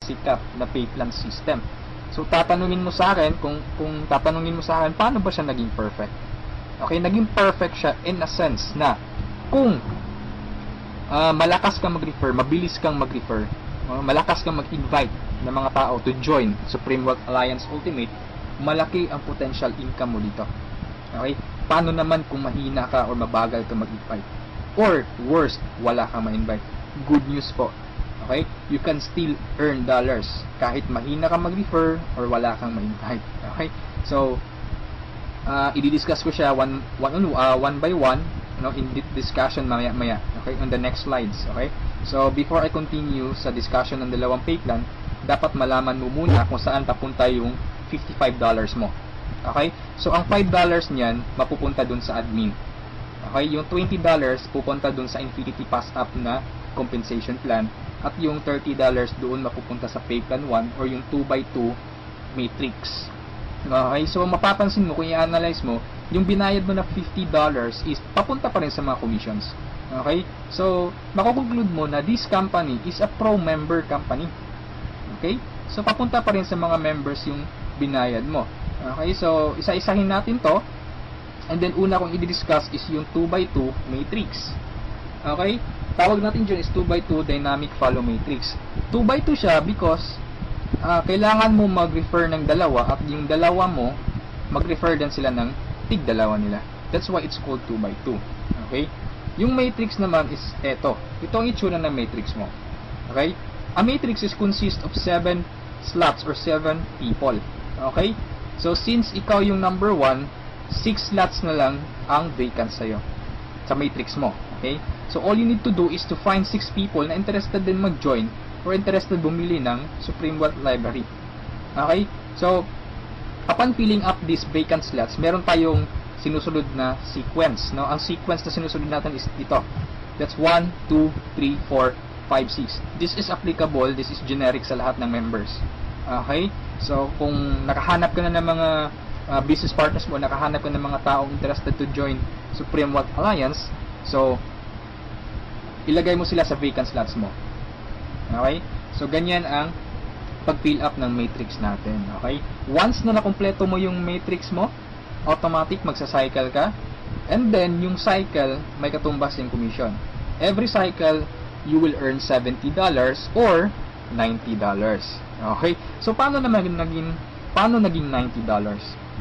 sikat na pay plan system. So tatanungin mo sa akin, kung tatanungin mo sa akin, paano ba siya naging perfect? Okay, naging perfect siya in a sense na kung malakas kang mag-refer, mabilis kang mag-refer, malakas kang mag-invite ng mga tao to join Supreme Wealth Alliance Ultimate, malaki ang potential income mo dito. Okay? Paano naman kung mahina ka or mabagal ka mag-invite? Or worst, wala kang ma-invite? Good news po. Okay? You can still earn dollars kahit mahina ka mag-refer or wala kang ma-invite. Okay? So, i-discuss ko siya one by one, in discussion maya-maya. Okay? On the next slides. Okay? So, before I continue sa discussion ng dalawang pay plan, dapat malaman mo muna kung saan papunta yung $55 mo. Okay? So, ang $5 niyan, mapupunta dun sa admin. Okay? Yung $20 pupunta dun sa Infinity Pass Up na compensation plan. At yung $30 doon mapupunta sa pay plan 1 or yung 2x2 matrix. Okay? So, mapapansin mo, kung i-analyze mo, yung binayad mo na $50 is papunta pa rin sa mga commissions. Okay? So, makukonclude mo na this company is a pro-member company. Okay? So, papunta pa rin sa mga members yung binayad mo. Okay? So, isa-isahin natin to. And then, una kong i-discuss is yung 2x2 matrix. Okay? Tawag natin dyan is 2x2 dynamic follow matrix. 2x2 siya because kailangan mo mag-refer ng dalawa at yung dalawa mo, mag-refer din sila ng tig-dalawa nila. That's why it's called 2x2. Okay? Yung matrix naman is eto. Ito ang itsura ng matrix mo. Okay? A matrix is consist of 7 slots or 7 people. Okay? So, since ikaw yung number 1, 6 slots na lang ang vacant sa'yo sa matrix mo. Okay? So, all you need to do is to find 6 people na interested din mag-join or interested bumili ng Supreme Wealth Library. Okay? So, upon filling up these vacant slots, meron tayong sinusunod na sequence. No? Ang sequence na sinusunod natin is ito. That's 1, 2, 3, 4, 5, 6. This is applicable, this is generic sa lahat ng members. Okay? So, kung nakahanap ka na ng mga business partners mo, nakahanap ka ng mga taong interested to join Supreme Wealth Alliance, so, ilagay mo sila sa vacant slots mo. Okay? So, ganyan ang pag-fill up ng matrix natin. Okay? Once na nakumpleto mo yung matrix mo, automatic magsa-cycle ka. And then, yung cycle, may katumbas yung commission. Every cycle, you will earn $70 or $90. Okay? So, paano naging $90?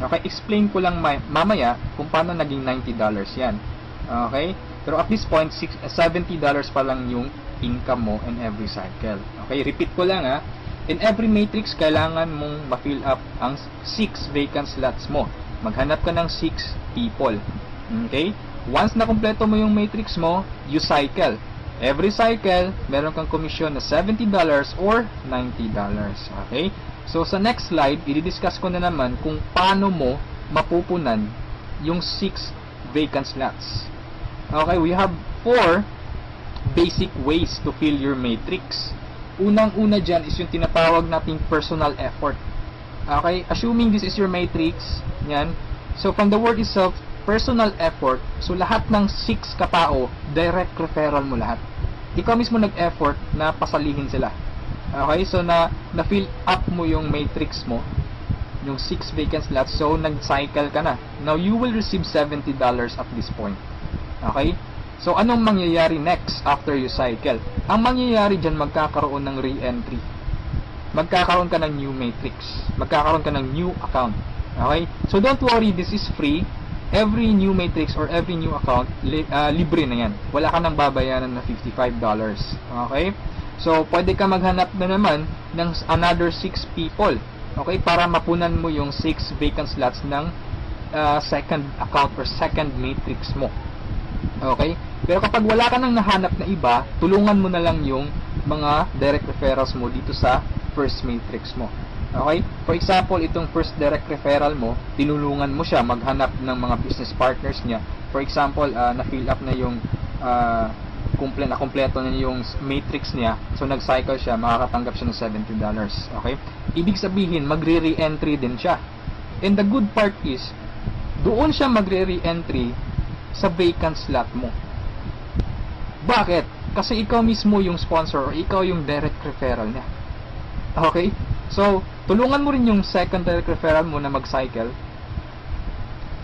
Okay? Explain ko lang mamaya kung paano naging $90 yan. Okay? Pero at this point, $70 pa lang yung income mo in every cycle. Okay? Repeat ko lang ha. In every matrix, kailangan mong ma-fill up ang 6 vacant slots mo. Maghanap ka ng 6 people. Okay? Once na kumpleto mo yung matrix mo, you cycle. Every cycle, meron kang commission na $70 or $90. Okay? So, sa next slide, i-discuss ko na naman kung paano mo mapupunan yung 6 vacant slots. Okay, we have 4 basic ways to fill your matrix. Unang-una dyan is yung tinatawag nating personal effort. Okay, assuming this is your matrix, yan. So, from the word itself, personal effort, so lahat ng 6 katao, direct referral mo lahat. Ikaw mismo nag-effort na pasalihin sila. Okay, so na-fill up mo yung matrix mo, yung 6 vacant slots, so nag-cycle ka na. Now, you will receive $70 at this point. Okay? So, anong mangyayari next after you cycle? Ang mangyayari dyan, magkakaroon ng re-entry. Magkakaroon ka ng new matrix. Magkakaroon ka ng new account. Okay? So, don't worry, this is free. Every new matrix or every new account, libre na yan. Wala ka nang babayaran na $55. Okay? So, pwede ka maghanap na naman ng another 6 people. Okay? Para mapunan mo yung 6 vacant slots ng second account or second matrix mo. Okay? Pero kapag wala ka nang nahanap na iba, tulungan mo na lang yung mga direct referrals mo dito sa first matrix mo. Okay? For example, itong first direct referral mo, tinulungan mo siya maghanap ng mga business partners niya. For example, na-fill up na yung na-kompleto na yung matrix niya. So, nag-cycle siya, makakatanggap siya ng $70. Okay? Ibig sabihin, magre-re-entry din siya. And the good part is, doon siya magre-re-entry sa vacant slot mo. Bakit? Kasi ikaw mismo yung sponsor or ikaw yung direct referral niya. Okay? So, tulungan mo rin yung second direct referral mo na mag-cycle.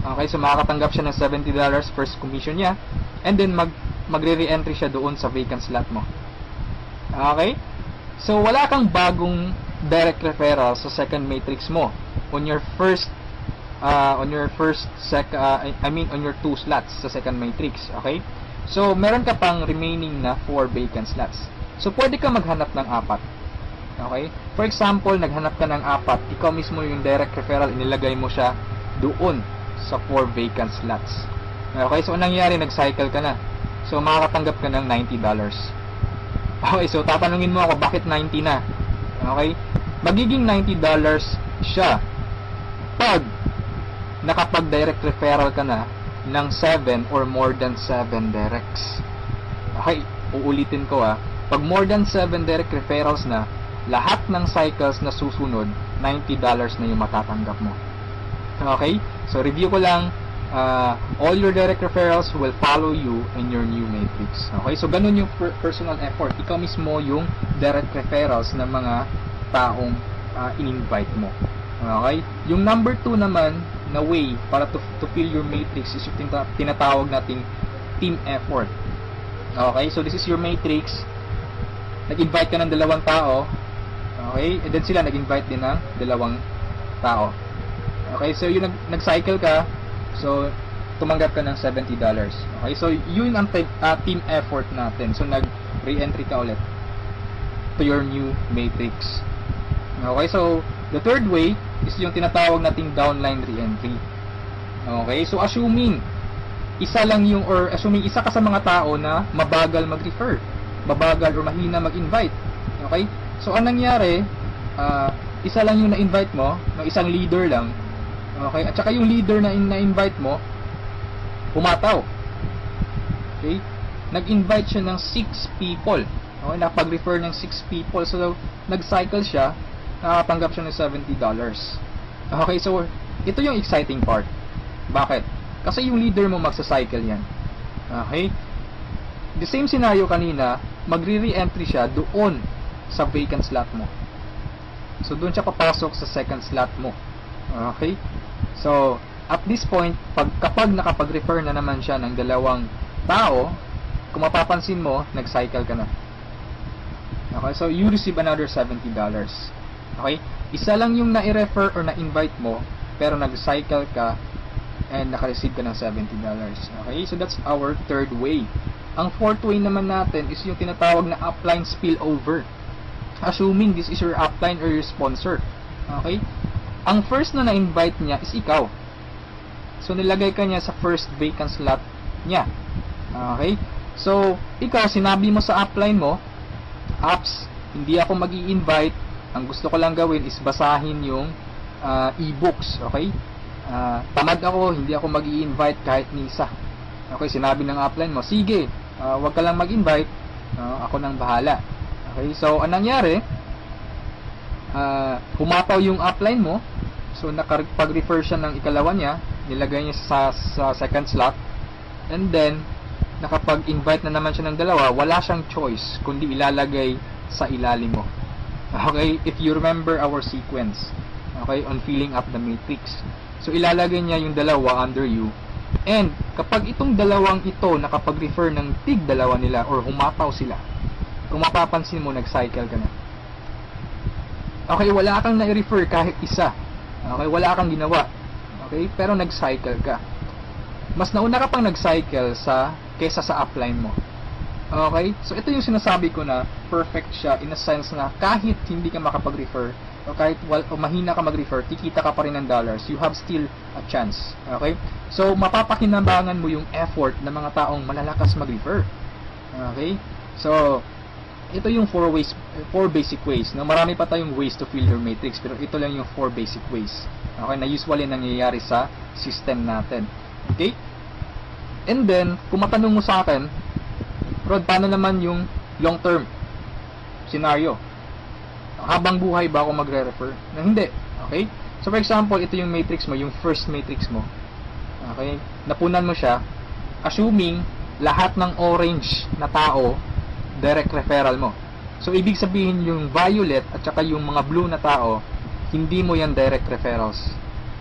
Okay, so makakatanggap siya ng $70 first commission niya, and then magre-re-entry siya doon sa vacant slot mo. Okay? So, wala kang bagong direct referral sa second matrix mo on your on your two slots sa second matrix. Okay? So, meron ka pang remaining na 4 vacant slots. So, pwede ka maghanap ng 4. Okay? For example, naghanap ka ng 4, ikaw mismo yung direct referral, inilagay mo siya doon sa 4 vacant slots. Okay, so anong nangyari? Nag-cycle ka na. So, makakatanggap ka ng $90. Okay, so tatanungin mo ako, bakit 90 na? Okay? Magiging $90 siya pag nakapag-direct referral ka na ng 7 or more than 7 directs. Okay, uulitin ko pag more than 7 direct referrals na, lahat ng cycles na susunod, $90 na yung matatanggap mo. Okay? So, review ko lang, all your direct referrals will follow you in your new matrix. Okay? So, ganun yung personal effort. Ikaw mismo yung direct referrals ng mga taong in-invite mo. Okay? Yung number 2 naman na way para to fill your matrix is yung tinatawag nating team effort. Okay? So, this is your matrix. Nag-invite ka ng 2 tao. Okay? And then sila nag-invite din ng 2 tao. Okay, so yung nag-cycle ka, so tumanggap ka ng $70. Okay, so yun ang team effort natin. So nag-re-entry ka ulit to your new matrix. Okay, so the third way is yung tinatawag nating downline re-entry. Okay, so assuming isa ka sa mga tao na mabagal mag-refer, mabagal or mahina mag-invite. Okay, so anong nangyari, isa lang yung na-invite mo, ng isang leader lang. Okay, at saka yung leader na na-invite mo, pumataw. Okay, nag-invite siya ng 6 people. Okay, nakapag-refer ng 6 people. So, nag-cycle siya, nakatanggap siya ng $70. Okay, so, ito yung exciting part. Bakit? Kasi yung leader mo magsa-cycle yan. Okay, the same scenario kanina, magre-re-entry siya doon sa vacant slot mo. So, doon siya papasok sa second slot mo. Okay? So, at this point, kapag nakapag-refer na naman siya ng 2 tao, kung mapapansin mo, nag-cycle ka na. Okay? So, you receive another $70. Okay? Isa lang yung na-refer or na-invite mo, pero nag-cycle ka and naka-receive ka ng $70. Okay? So, that's our third way. Ang fourth way naman natin is yung tinatawag na upline spillover. Assuming this is your upline or your sponsor. Okay? Ang first na na-invite niya is ikaw. So, nilagay ka niya sa first vacant slot niya. Okay? So, ikaw, sinabi mo sa upline mo, apps, hindi ako mag-i-invite. Ang gusto ko lang gawin is basahin yung e-books. Okay? Tamad ako, hindi ako mag-i-invite kahit ni isa. Okay? Sinabi ng upline mo, sige, wag ka lang mag-invite. Ako nang bahala. Okay? So, anong nangyari? Pumataw yung upline mo. So, nakapag-refer siya ng ikalawa niya, nilagay niya sa second slot, and then nakapag-invite na naman siya ng 2, wala siyang choice kundi ilalagay sa ilalim mo. Okay, if you remember our sequence, okay, on filling up the matrix, so ilalagay niya yung 2 under you, and kapag itong 2 ito nakapag-refer ng tig 2 nila or humataw sila, kung mapapansin mo, nag-cycle ka na. Okay, wala kang na-refer kahit isa. Okay, wala kang ginawa. Okay, pero nag-cycle ka. Mas nauna ka pang nag-cycle kesa sa upline mo. Okay, so ito yung sinasabi ko na perfect siya in a sense na kahit hindi ka makapag-refer o kahit mahina ka mag-refer, kikita ka pa rin ng dollars. You have still a chance. Okay, so mapapakinabangan mo yung effort ng mga taong malalakas mag-refer. Okay, so ito yung 4 basic ways. No, marami pa tayong ways to fill your matrix, pero ito lang yung 4 basic ways. Okay, na usually nangyayari sa system natin. Okay? And then, kung matanong mo sa akin, Rod, paano naman yung long term scenario? Habang buhay ba ako magre-refer? Na hindi. Okay? So for example, ito yung matrix mo, yung first matrix mo. Okay? Napunan mo siya, assuming lahat ng orange na tao direct referral mo. So, ibig sabihin yung violet at saka yung mga blue na tao, hindi mo yan direct referrals.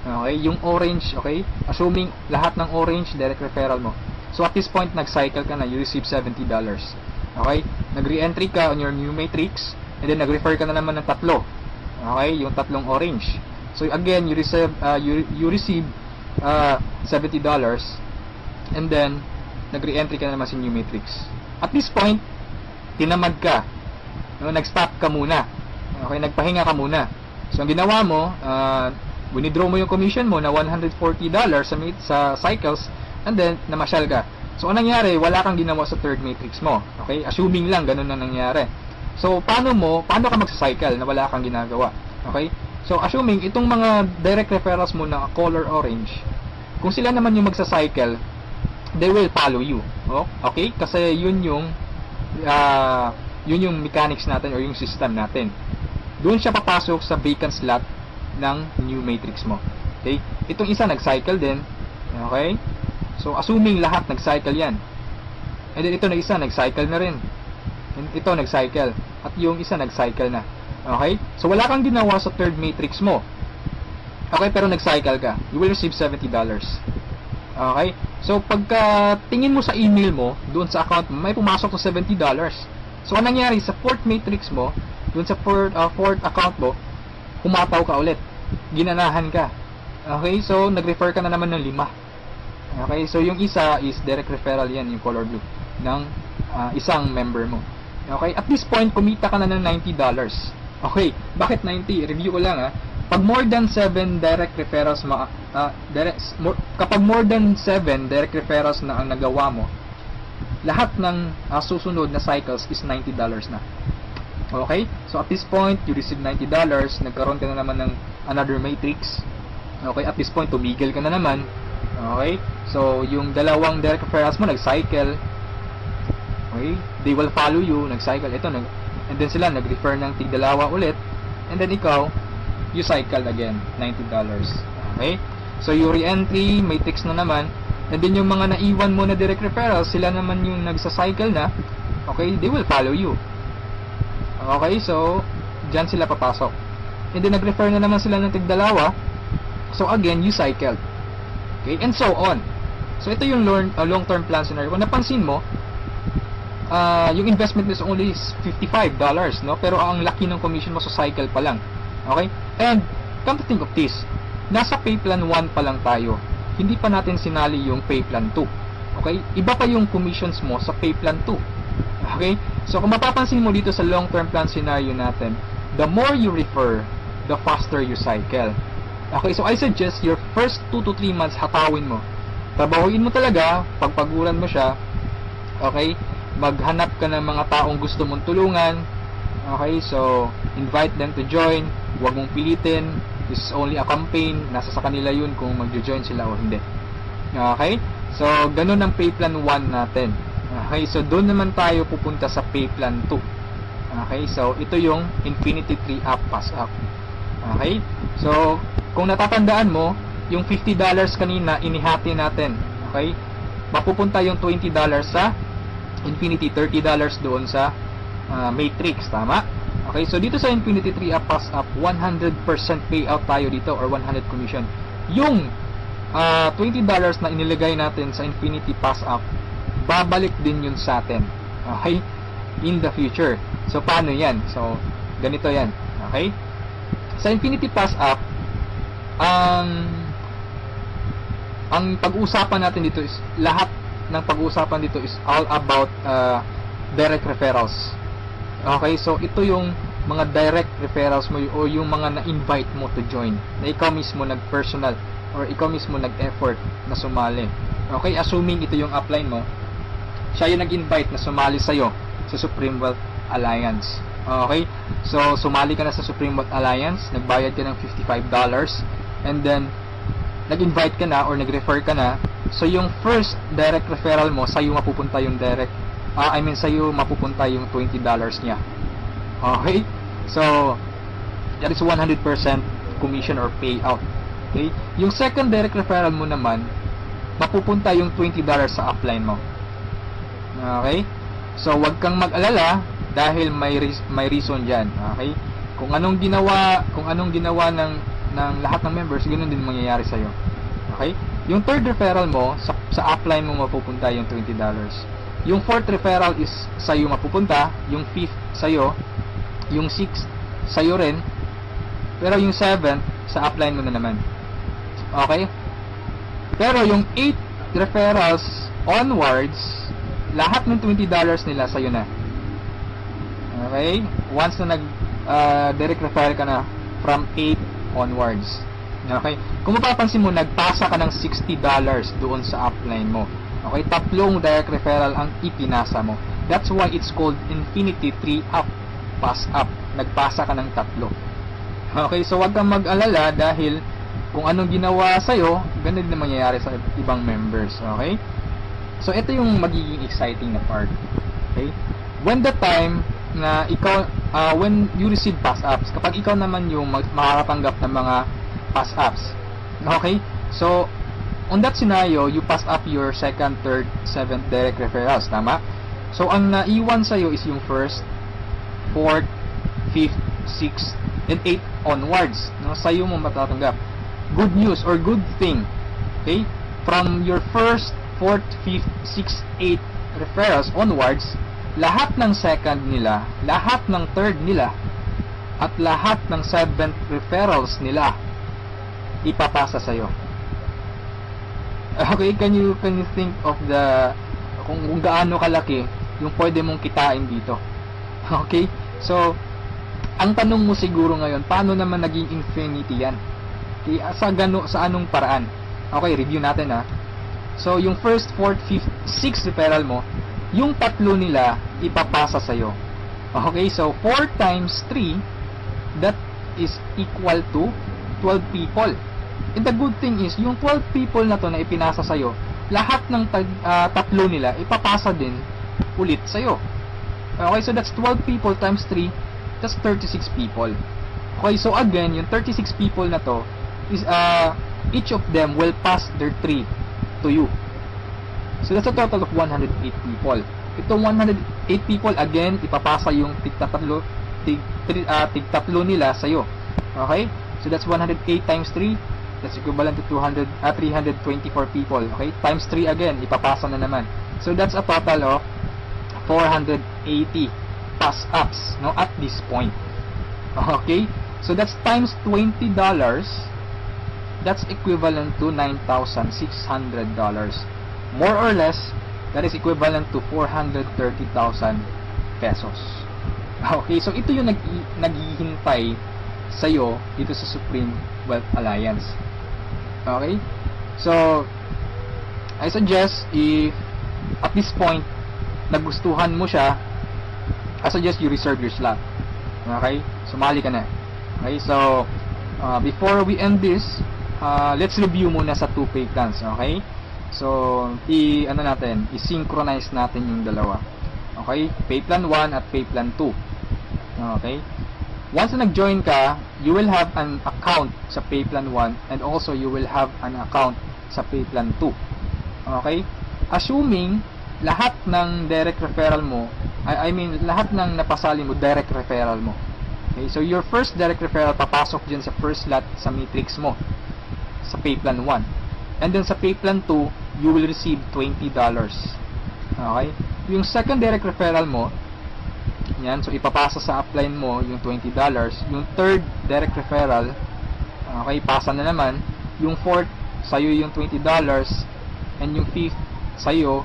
Okay? Yung orange, okay? Assuming lahat ng orange, direct referral mo. So, at this point, nag-cycle ka na, you receive $70. Okay? Nag-re-entry ka on your new matrix, and then nag-refer ka na naman ng tatlo. Okay? Yung tatlong orange. So, again, you receive $70, and then, nag-re-entry ka na naman sa new matrix. At this point, tinamad ka. No, nag-stop ka muna. Okay, nagpahinga ka muna. So, ang ginawa mo, winidraw mo yung commission mo na $140 sa cycles, and then, namasyal ka. So, anong nangyari? Wala kang ginawa sa third matrix mo. Okay? Assuming lang, ganun na nangyari. So, paano ka magsa-cycle na wala kang ginagawa? Okay? So, assuming, itong mga direct referrals mo na color orange, kung sila naman yung magsa-cycle, they will follow you. Oh? Okay? Kasi yun yung mechanics natin or yung system natin. Doon siya papasok sa vacant slot ng new matrix mo. Okay? Itong isa nag-cycle din. Okay? So, assuming lahat nag-cycle yan. And then ito na isa nag-cycle na rin. And ito nag-cycle. At yung isa nag-cycle na. Okay? So, wala kang ginawa sa third matrix mo. Okay? Pero nag-cycle ka. You will receive $70. Okay? So, pagka tingin mo sa email mo, doon sa account mo, may pumasok sa $70. So, anong nangyari sa fourth matrix mo, doon sa fourth account mo, humataw ka ulit. Ginanahan ka. Okay? So, nag-refer ka na naman ng 5. Okay? So, yung isa is direct referral yan, yung color blue, ng isang member mo. Okay? At this point, kumita ka na ng $90. Okay? Bakit 90? Review ko lang Pag more than 7 direct referrals kapag more than 7 direct referrals na ang nagawa mo, lahat ng susunod na cycles is $90 na. Okay? So at this point, you receive $90, nagkaroon ka na naman ng another matrix. Okay? At this point, tumigil ka na naman. Okay? So yung dalawang direct referrals mo nag-cycle. Okay? They will follow you, nag-cycle. And then sila nag-refer ng tig-dalawa ulit. And then ikaw, you cycle again, $90. Okay? So, yung re-entry, matrix na naman. And then, yung mga naiwan mo na direct referrals, sila naman yung nagsa-cycle na. Okay? They will follow you. Okay? So, dyan sila papasok. And then, nag-refer na naman sila ng tig-dalawa. So, again, you cycled. Okay? And so on. So, ito yung long-term plan scenario. Kung napansin mo, yung investment is only $55, no? Pero ang laki ng commission mo sa cycle pa lang. Okay? And, come to think of this, nasa pay plan 1 pa lang tayo. Hindi pa natin sinali yung pay plan 2. Okay? Iba pa yung commissions mo sa pay plan 2. Okay? So, kung mapapansin mo dito sa long-term plan scenario natin, the more you refer, the faster you cycle. Okay? So, I suggest your first 2 to 3 months hatawin mo. Trabahuin mo talaga, pagpaguran mo siya. Okay? Maghanap ka ng mga taong gusto mong tulungan. Okay? So, invite them to join. Huwag mong pilitin. This is only a campaign. Nasa sa kanila yun kung mag-join sila o hindi. Okay? So, ganun ang pay plan 1 natin. Okay? So, doon naman tayo pupunta sa pay plan 2. Okay? So, ito yung Infinity 3 App Pass Up. Okay? So, kung natatandaan mo, yung $50 kanina, inihati natin. Okay? Mapupunta yung $20 sa Infinity, $30 doon sa Matrix. Tama? Okay, so dito sa Infinity 3 App Pass Up, 100% payout tayo dito or 100 commission. Yung $20 na inilagay natin sa Infinity Pass Up, babalik din yun sa atin. Okay? In the future. So, paano yan? So, ganito yan. Okay? Sa Infinity Pass Up, ang pag-uusapan natin dito is, lahat ng pag-uusapan dito is all about direct referrals. Okay, so ito yung mga direct referrals mo o yung mga na-invite mo to join, na ikaw mismo nag-personal or ikaw mismo nag-effort na sumali. Okay, assuming ito yung upline mo, siya yung nag-invite na sumali sa'yo sa Supreme Wealth Alliance. Okay, so sumali ka na sa Supreme Wealth Alliance, nagbayad ka ng $55, and then nag-invite ka na or nag-refer ka na, so yung first direct referral mo, sa'yo mapupunta yung sa'yo mapupunta yung $20 niya. Okay? So, that is 100% commission or payout. Okay? Yung second direct referral mo naman, mapupunta yung $20 sa upline mo. Okay? So, wag kang mag-alala dahil may reason diyan. Okay? Kung anong ginawa ng lahat ng members, ganoon din mangyayari sa iyo. Okay? Yung third referral mo, sa upline mo mapupunta yung $20. Yung fourth referral is sa iyo mapupunta, yung fifth sa iyo, yung sixth sa iyo rin, pero yung seventh sa upline mo na naman. Okay? Pero yung 8 referrals onwards, lahat ng $20 nila sa iyo na. Okay? Once na direct referral ka na from 8 onwards. Okay? Kung mapapansin mo, nagpasa ka ng $60 doon sa upline mo. Okay? Tatlong direct referral ang ipinasa mo. That's why it's called Infinity 3 up, pass up. Nagpasa ka ng tatlo. Okay? So, wag kang mag-alala dahil kung anong ginawa sa'yo, ganun din mangyayari sa ibang members. Okay? So, ito yung magiging exciting na part. Okay? When the time na ikaw, when you receive pass-ups, kapag ikaw naman yung makakatanggap ng mga pass-ups. Okay? So, on that scenario, you pass up your second, third, seventh direct referrals. Tama? So, ang naiwan sa'yo is yung first, fourth, fifth, sixth, and eighth onwards. No? Sa'yo mo matatanggap. Good news or good thing. Okay? From your first, fourth, fifth, sixth, eighth referrals onwards, lahat ng second nila, lahat ng third nila, at lahat ng seventh referrals nila, ipapasa sa'yo. Okay, can you think of kung gaano kalaki yung pwede mong kitain dito? Okay? So, ang tanong mo siguro ngayon, paano naman naging infinity yan? Okay, sa anong paraan? Okay, review natin ha. So, yung first, fourth, fifth, sixth referral mo, yung tatlo nila ipapasa sa'yo. Okay, so 4 times 3, that is equal to 12 people. And the good thing is, yung 12 people na to na ipinasa sa'yo, lahat ng tatlo nila ipapasa din ulit sa'yo. Okay, so that's 12 people times 3, that's 36 people. Okay, so again, yung 36 people na to, is each of them will pass their 3 to you. So that's a total of 108 people. Itong 108 people, again, ipapasa yung tigtatlo nila sa'yo. Okay? So that's 108 times 3. That's equivalent to 324 people. Okay? Times 3 again, ipapasa na naman. So that's a total of 480 pass-ups, no, at this point. Okay? So that's times $20. That's equivalent to $9,600. More or less, that is equivalent to 430,000 pesos. Okay, so ito yung naghihintay sa'yo dito sa Supreme Wealth Alliance. Okay? So, I suggest if at this point nagustuhan mo siya, I suggest you reserve your slot. Okay? Sumali ka na. Okay? So, before we end this, let's review muna sa 2 pay plans. Okay? So, i-synchronize natin yung dalawa. Okay? Pay plan 1 at pay plan 2. Okay? Once na nag-join ka, you will have an account sa pay plan 1 and also you will have an account sa pay plan 2. Okay? Assuming lahat ng direct referral mo, lahat ng napasali mo, direct referral mo. Okay? So, your first direct referral papasok dyan sa first slot sa matrix mo sa pay plan 1. And then sa pay plan 2, you will receive $20. Okay? Yung second direct referral mo, yan, so ipapasa sa upline mo yung $20. Yung third direct referral, okay, pasa na naman. Yung fourth, sa'yo yung $20. And yung fifth, sa'yo.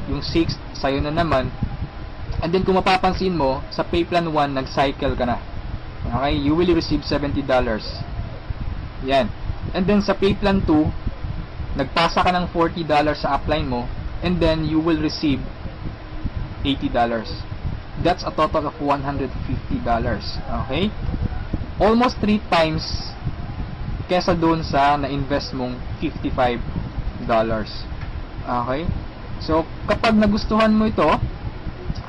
Yung sixth, sa'yo na naman. And then kung mapapansin mo, sa pay plan 1, nag-cycle ka na. Okay, you will receive $70. Yan. And then sa pay plan 2, nagpasa ka ng $40 sa upline mo, and then you will receive $80. That's a total of $150. Okay? Almost 3 times kesa doon sa na-invest mong $55. Okay? So, kapag nagustuhan mo ito,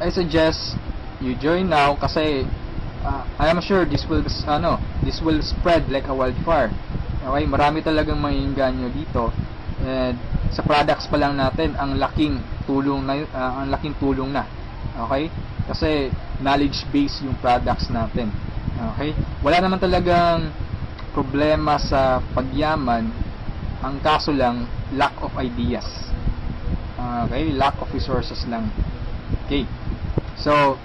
I suggest you join now kasi I am sure this will spread like a wildfire. Okay? Marami talagang maiinganyo dito. And sa products pa lang natin, ang laking tulong na. Okay? Kasi knowledge base yung products natin. Okay? Wala naman talagang problema sa pagyaman, ang kaso lang lack of ideas. Okay? Lack of resources lang. Okay. So,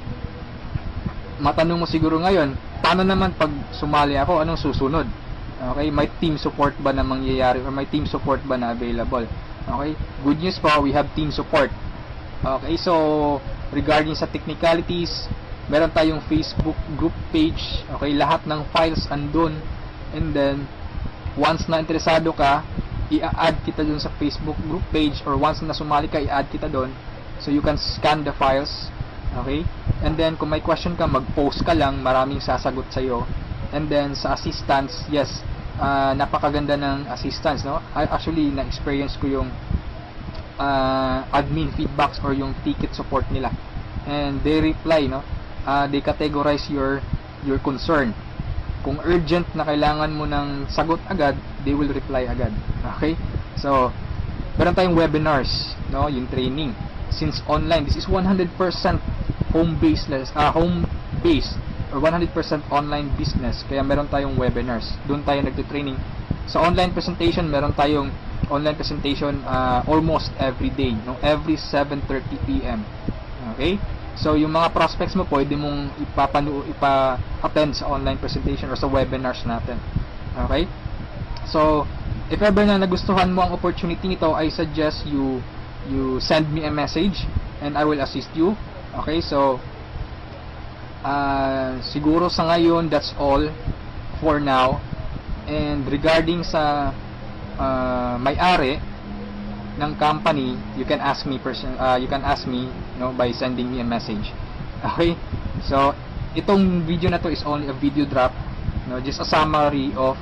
matanong mo siguro ngayon, paano naman pag sumali ako, anong susunod? Okay, may team support ba na mangyayari or may team support ba na available? Okay, good news po, we have team support. Okay, so regarding sa technicalities, meron tayong Facebook group page. Okay, lahat ng files andun, and then once na interesado ka, i-add kita dun sa Facebook group page, or once na sumali ka, i-add kita dun, so you can scan the files. Okay, and then kung may question ka, mag-post ka lang, maraming sasagot sa'yo. And then sa assistance, yes, napakaganda ng assistance, no? Actually, na-experience ko yung admin feedbacks or yung ticket support nila, and they reply, no? They categorize your concern. Kung urgent na kailangan mo ng sagot agad, they will reply agad. Okay, so meron tayong webinars, no? Yung training, since online, this is 100% home-based or 100% online business, kaya meron tayong webinars, doon tayo nagte-training. Sa online presentation, meron tayong online presentation almost every day, no? Every 7:30 PM. Okay, so yung mga prospects mo, pwede mong ipa-attend sa online presentation or sa webinars natin. Okay, so if ever na nagustuhan mo ang opportunity nito, I suggest you send me a message and I will assist you. Okay, so siguro sa ngayon, that's all for now. And regarding sa may-ari ng company, you can ask me by sending me a message. Okay, so itong video na to is only a video drop, no? Just a summary of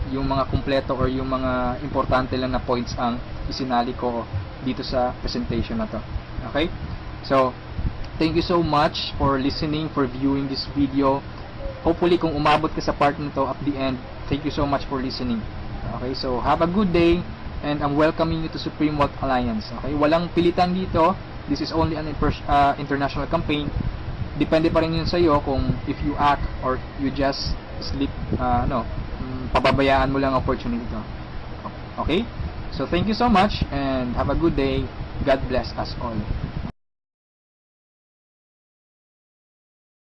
yung mga kumpleto or yung mga importante lang na points ang isinali ko dito sa presentation na to. Okay, so thank you so much for listening, for viewing this video. Hopefully, kung umabot ka sa part nito at the end, thank you so much for listening. Okay, so have a good day, and I'm welcoming you to Supreme Wealth Alliance. Okay, walang pilitan dito. This is only an international campaign. Depende pa rin yun sa iyo kung if you act or you just sleep, pababayaan mo lang ang opportunity to. Okay, so thank you so much and have a good day. God bless us all.